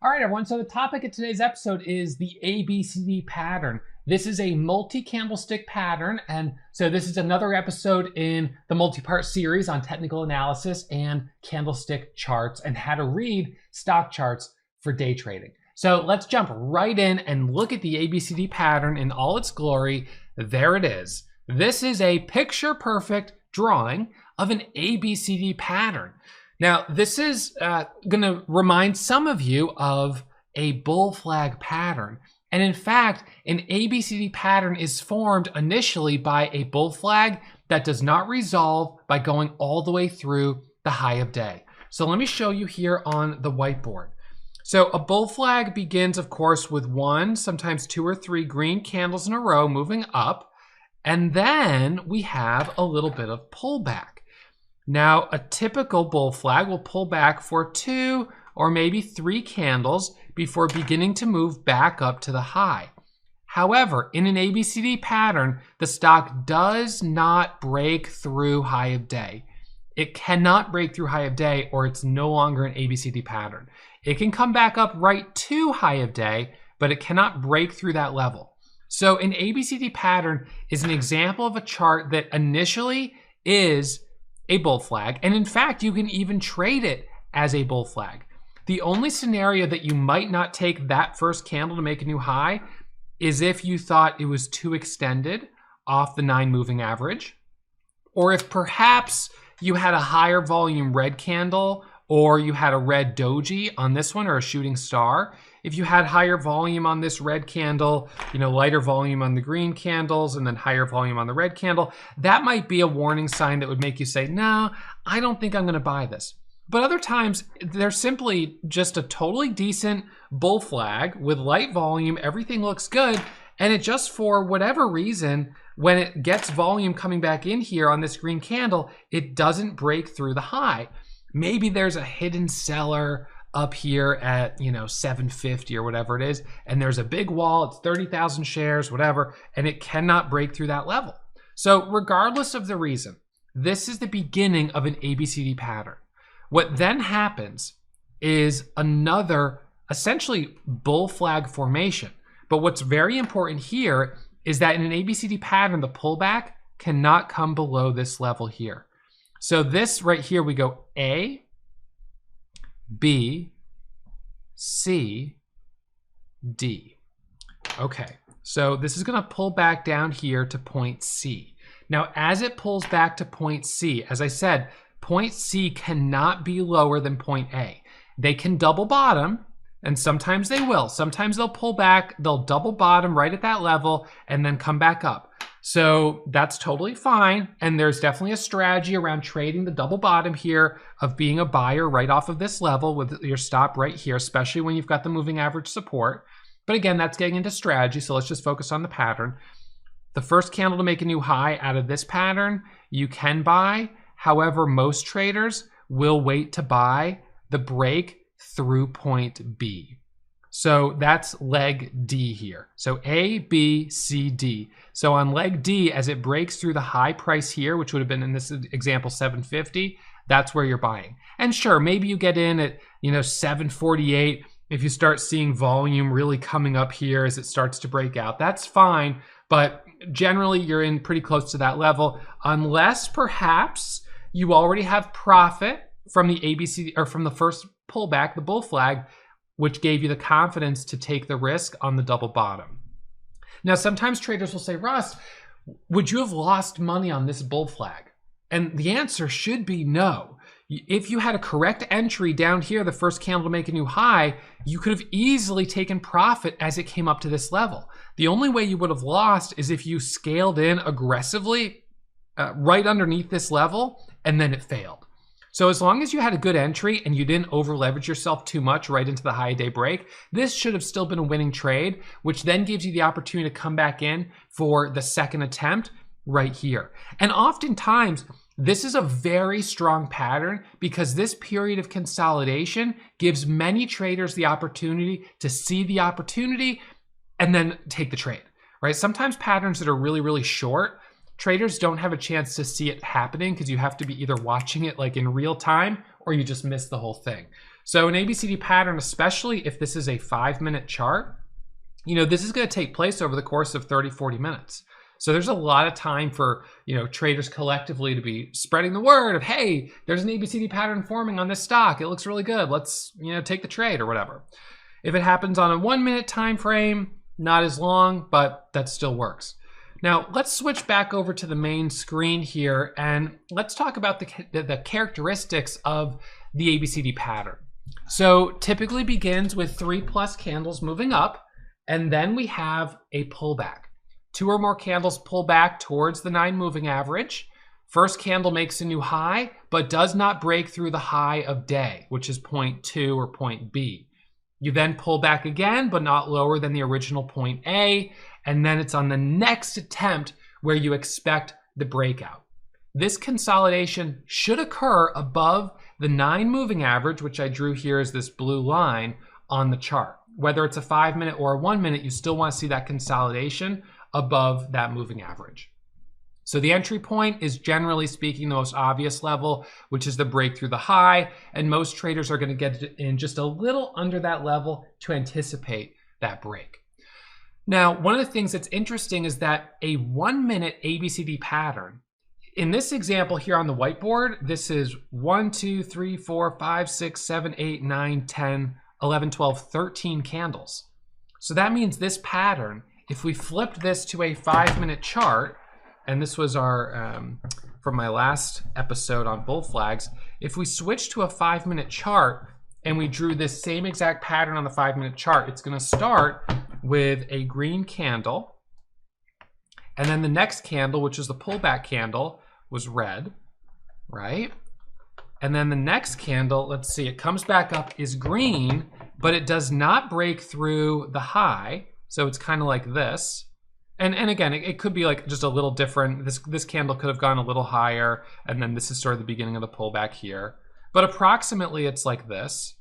All right, everyone, so the topic of today's episode is the ABCD pattern. This is a multi-candlestick pattern, and so this is another episode in the multi-part series on technical analysis and candlestick charts and how to read stock charts for day trading. So let's jump right in and look at the ABCD pattern in all its glory. There it is. This is a picture-perfect drawing of an ABCD pattern. Now, this is going to remind some of you of a bull flag pattern. And in fact, an ABCD pattern is formed initially by a bull flag that does not resolve by going all the way through the high of day. So let me show you here on the whiteboard. So a bull flag begins, of course, with one, sometimes two or three green candles in a row moving up. And then we have a little bit of pullback. Now, a typical bull flag will pull back for two or maybe three candles before beginning to move back up to the high. However, in an ABCD pattern, the stock does not break through high of day. It cannot break through high of day or it's no longer an ABCD pattern. It can come back up right to high of day, but it cannot break through that level. So an ABCD pattern is an example of a chart that initially is a bull flag, and in fact, you can even trade it as a bull flag. The only scenario that you might not take that first candle to make a new high is if you thought it was too extended off the 9 moving average, or if perhaps you had a higher volume red candle or you had a red doji on this one or a shooting star. If you had higher volume on this red candle, lighter volume on the green candles, and then higher volume on the red candle, that might be a warning sign that would make you say, no, I don't think I'm going to buy this. But other times, they're simply just a totally decent bull flag with light volume, everything looks good, and it just, for whatever reason, when it gets volume coming back in here on this green candle, it doesn't break through the high. Maybe there's a hidden seller up here at 750 or whatever it is, and there's a big wall, it's 30,000 shares, whatever, and it cannot break through that level. So regardless of the reason, this is the beginning of an ABCD pattern. What then happens is another essentially bull flag formation. But what's very important here is that in an ABCD pattern, the pullback cannot come below this level here. So this right here, we go A, B, C, D. Okay, so this is going to pull back down here to point C. Now, as it pulls back to point C, as I said, point C cannot be lower than point A. They can double bottom, and sometimes they will. Sometimes they'll pull back, they'll double bottom right at that level, and then come back up. So that's totally fine, and there's definitely a strategy around trading the double bottom here of being a buyer right off of this level with your stop right here, especially when you've got the moving average support. But again, that's getting into strategy, so let's just focus on the pattern. The first candle to make a new high out of this pattern, you can buy. However, most traders will wait to buy the break through point B. So that's leg D here. So A, B, C, D. So on leg D, as it breaks through the high price here, which would have been in this example 750, that's where you're buying. And sure, maybe you get in at 748 if you start seeing volume really coming up here as it starts to break out. That's fine, but generally you're in pretty close to that level, unless perhaps you already have profit from the ABC or from the first pullback, the bull flag, which gave you the confidence to take the risk on the double bottom. Now, sometimes traders will say, Russ, would you have lost money on this bull flag? And the answer should be no. If you had a correct entry down here, the first candle to make a new high, you could have easily taken profit as it came up to this level. The only way you would have lost is if you scaled in aggressively right underneath this level and then it failed. So as long as you had a good entry and you didn't over leverage yourself too much right into the high day break, this should have still been a winning trade, which then gives you the opportunity to come back in for the second attempt right here. And oftentimes, this is a very strong pattern because this period of consolidation gives many traders the opportunity to see the opportunity and then take the trade, right? Sometimes patterns that are really, really short, traders don't have a chance to see it happening because you have to be either watching it like in real time or you just miss the whole thing. So an ABCD pattern, especially if this is a 5-minute chart, this is going to take place over the course of 30, 40 minutes. So there's a lot of time for, traders collectively to be spreading the word of, hey, there's an ABCD pattern forming on this stock. It looks really good. Let's, take the trade or whatever. If it happens on a 1-minute time frame, not as long, but that still works. Now let's switch back over to the main screen here and let's talk about the characteristics of the ABCD pattern. So typically begins with 3+ candles moving up, and then we have a pullback. 2 or more candles pull back towards the 9 moving average. First candle makes a new high, but does not break through the high of day, which is point 2 or point B. You then pull back again, but not lower than the original point A, and then it's on the next attempt where you expect the breakout. This consolidation should occur above the 9 moving average, which I drew here as this blue line on the chart. Whether it's a 5-minute or a 1-minute, you still want to see that consolidation above that moving average. So the entry point is, generally speaking, the most obvious level, which is the break through the high, and most traders are going to get in just a little under that level to anticipate that break. Now, one of the things that's interesting is that a 1-minute ABCD pattern, in this example here on the whiteboard, this is 1, 2, 3, 4, 5, 6, 7, 8, 9, 10, 11, 12, 13 candles. So that means this pattern, if we flipped this to a 5-minute chart, and this was our, from my last episode on bull flags, if we switch to a 5-minute chart and we drew this same exact pattern on the 5-minute chart, it's going to start with a green candle, and then the next candle, which is the pullback candle, was red, right? And then the next candle, let's see, it comes back up, is green, but it does not break through the high. So it's kind of like this. And again, it could be like just a little different. This candle could have gone a little higher, and then this is sort of the beginning of the pullback here. But approximately it's like this.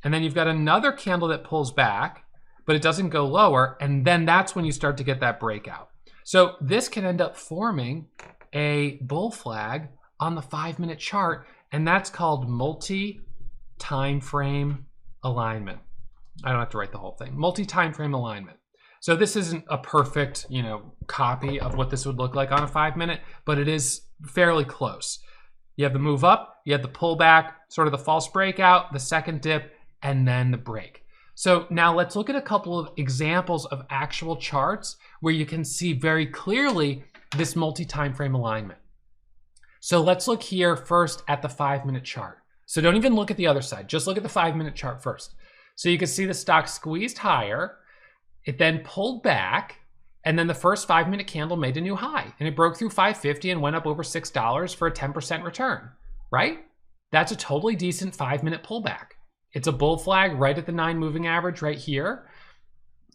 And then you've got another candle that pulls back, but it doesn't go lower, and then that's when you start to get that breakout. So this can end up forming a bull flag on the 5-minute chart, and that's called multi-time frame alignment. I don't have to write the whole thing. Multi-time frame alignment. So this isn't a perfect, copy of what this would look like on a 5-minute, but it is fairly close. You have the move up, you have the pullback, sort of the false breakout, the second dip, and then the break. So now let's look at a couple of examples of actual charts where you can see very clearly this multi-time frame alignment. So let's look here first at the 5-minute chart. So don't even look at the other side, just look at the 5-minute chart first. So you can see the stock squeezed higher, it then pulled back, and then the first 5-minute candle made a new high, and it broke through 550 and went up over $6 for a 10% return, right? That's a totally decent 5-minute pullback. It's a bull flag right at the 9 moving average right here.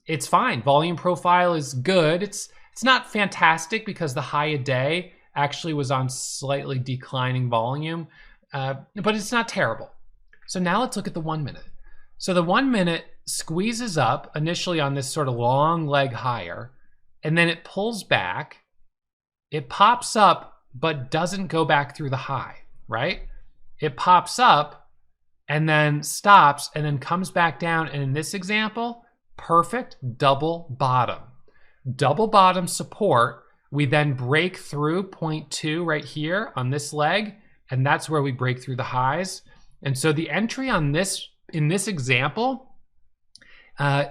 It's fine. Volume profile is good. It's not fantastic because the high a day actually was on slightly declining volume, but it's not terrible. So now let's look at the 1-minute. So the 1-minute squeezes up initially on this sort of long leg higher, and then it pulls back. It pops up, but doesn't go back through the high, right? It pops up and then stops and then comes back down. And in this example, perfect double bottom. Double bottom support. We then break through point 2 right here on this leg, and that's where we break through the highs. And so the entry on this, in this example,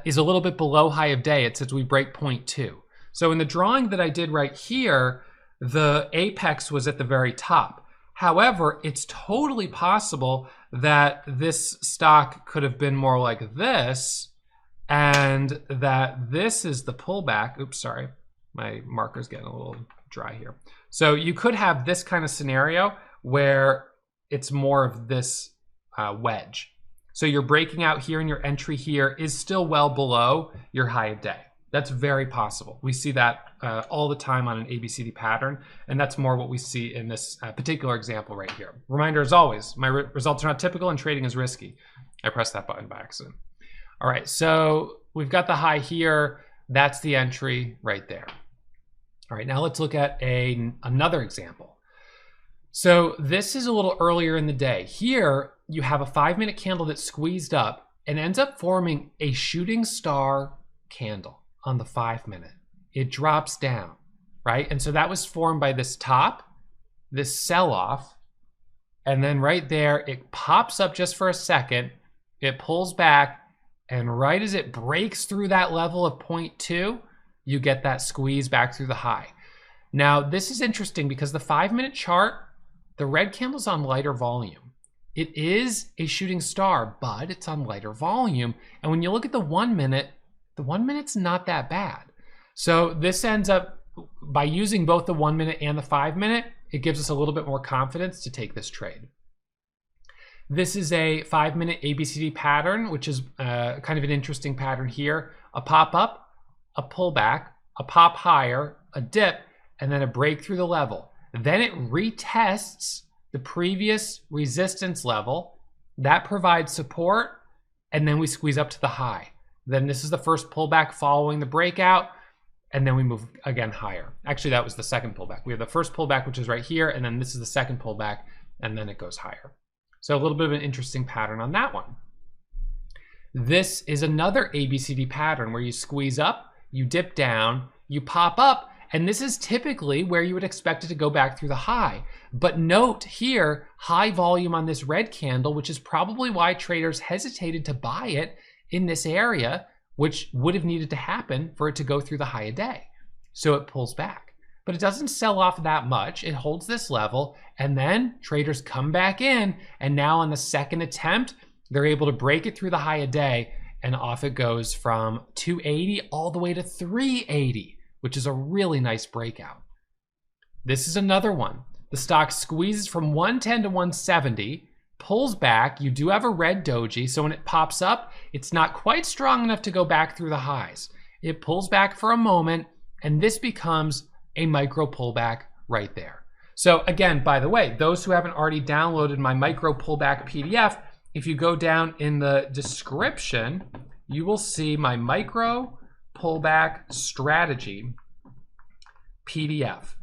is a little bit below high of day. It says we break point 2. So in the drawing that I did right here, the apex was at the very top. However, it's totally possible that this stock could have been more like this, and that this is the pullback. Oops, sorry. My marker's getting a little dry here. So you could have this kind of scenario where it's more of this wedge. So you're breaking out here and your entry here is still well below your high of day. That's very possible. We see that all the time on an ABCD pattern, and that's more what we see in this particular example right here. Reminder, as always, my results are not typical and trading is risky. I pressed that button by accident. All right, so we've got the high here. That's the entry right there. All right, now let's look at another example. So this is a little earlier in the day. Here you have a 5-minute candle that's squeezed up and ends up forming a shooting star candle on the 5-minute. It drops down, right? And so that was formed by this top, this sell-off, and then right there, it pops up just for a second, it pulls back, and right as it breaks through that level of 0.2, you get that squeeze back through the high. Now, this is interesting because the 5-minute chart, the red candle's on lighter volume. It is a shooting star, but it's on lighter volume. And when you look at the 1-minute, the 1-minute's not that bad. So this ends up, by using both the 1-minute and the 5-minute, it gives us a little bit more confidence to take this trade. This is a 5-minute ABCD pattern, which is kind of an interesting pattern here. A pop up, a pullback, a pop higher, a dip, and then a break through the level. Then it retests the previous resistance level. That provides support, and then we squeeze up to the high. Then this is the first pullback following the breakout, and then we move again higher. Actually, that was the second pullback. We have the first pullback, which is right here, and then this is the second pullback, and then it goes higher. So a little bit of an interesting pattern on that one. This is another ABCD pattern where you squeeze up, you dip down, you pop up, and this is typically where you would expect it to go back through the high. But note here, high volume on this red candle, which is probably why traders hesitated to buy it in this area, which would have needed to happen for it to go through the high a day. So it pulls back. But it doesn't sell off that much. It holds this level, and then traders come back in, and now on the second attempt, they're able to break it through the high a day, and off it goes from 280 all the way to 380, which is a really nice breakout. This is another one. The stock squeezes from 110 to 170, pulls back. You do have a red doji, so when it pops up, it's not quite strong enough to go back through the highs. It pulls back for a moment, and this becomes a micro pullback right there. So again, by the way, those who haven't already downloaded my micro pullback PDF, if you go down in the description, you will see my micro pullback strategy PDF.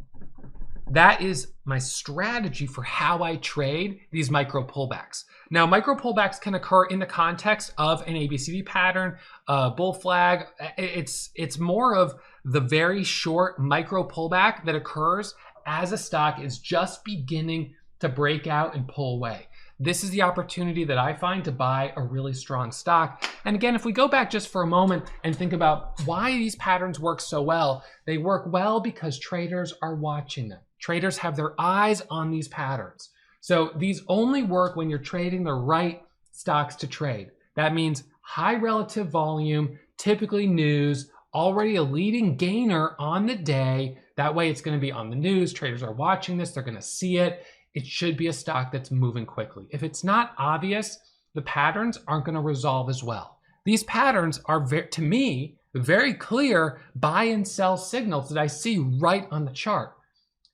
That is my strategy for how I trade these micro pullbacks. Now, micro pullbacks can occur in the context of an ABCD pattern, bull flag. It's more of the very short micro pullback that occurs as a stock is just beginning to break out and pull away. This is the opportunity that I find to buy a really strong stock. And again, if we go back just for a moment and think about why these patterns work so well, they work well because traders are watching them. Traders have their eyes on these patterns. So these only work when you're trading the right stocks to trade. That means high relative volume, typically news, already a leading gainer on the day. That way it's going to be on the news. Traders are watching this. They're going to see it. It should be a stock that's moving quickly. If it's not obvious, the patterns aren't going to resolve as well. These patterns are, to me, very clear buy and sell signals that I see right on the chart.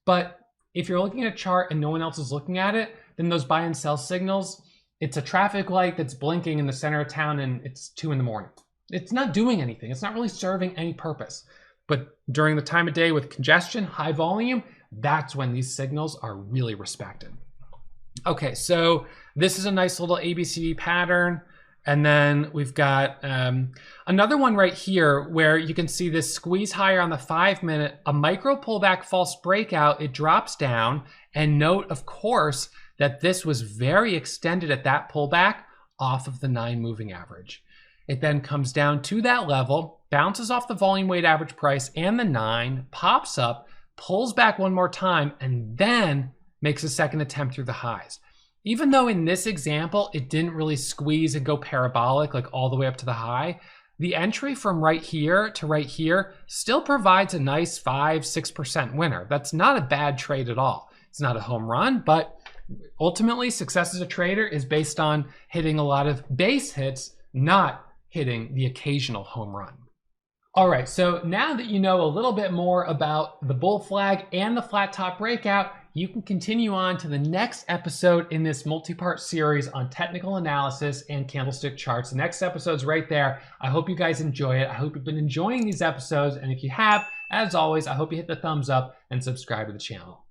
But if you're looking at a chart and no one else is looking at it, then those buy and sell signals, it's a traffic light that's blinking in the center of town and it's 2 in the morning. It's not doing anything. It's not really serving any purpose. But during the time of day with congestion, high volume, that's when these signals are really respected. Okay, so this is a nice little ABCD pattern. And then we've got another one right here where you can see this squeeze higher on the 5-minute, a micro pullback false breakout, it drops down. And note, of course, that this was very extended at that pullback off of the 9 moving average. It then comes down to that level, bounces off the volume weighted average price and the 9, pops up, pulls back one more time, and then makes a second attempt through the highs. Even though in this example, it didn't really squeeze and go parabolic like all the way up to the high, the entry from right here to right here still provides a nice 5-6% winner. That's not a bad trade at all. It's not a home run, but ultimately success as a trader is based on hitting a lot of base hits, not hitting the occasional home run. All right, so now that you know a little bit more about the bull flag and the flat top breakout, you can continue on to the next episode in this multi-part series on technical analysis and candlestick charts. The next episode's right there. I hope you guys enjoy it. I hope you've been enjoying these episodes. And if you have, as always, I hope you hit the thumbs up and subscribe to the channel.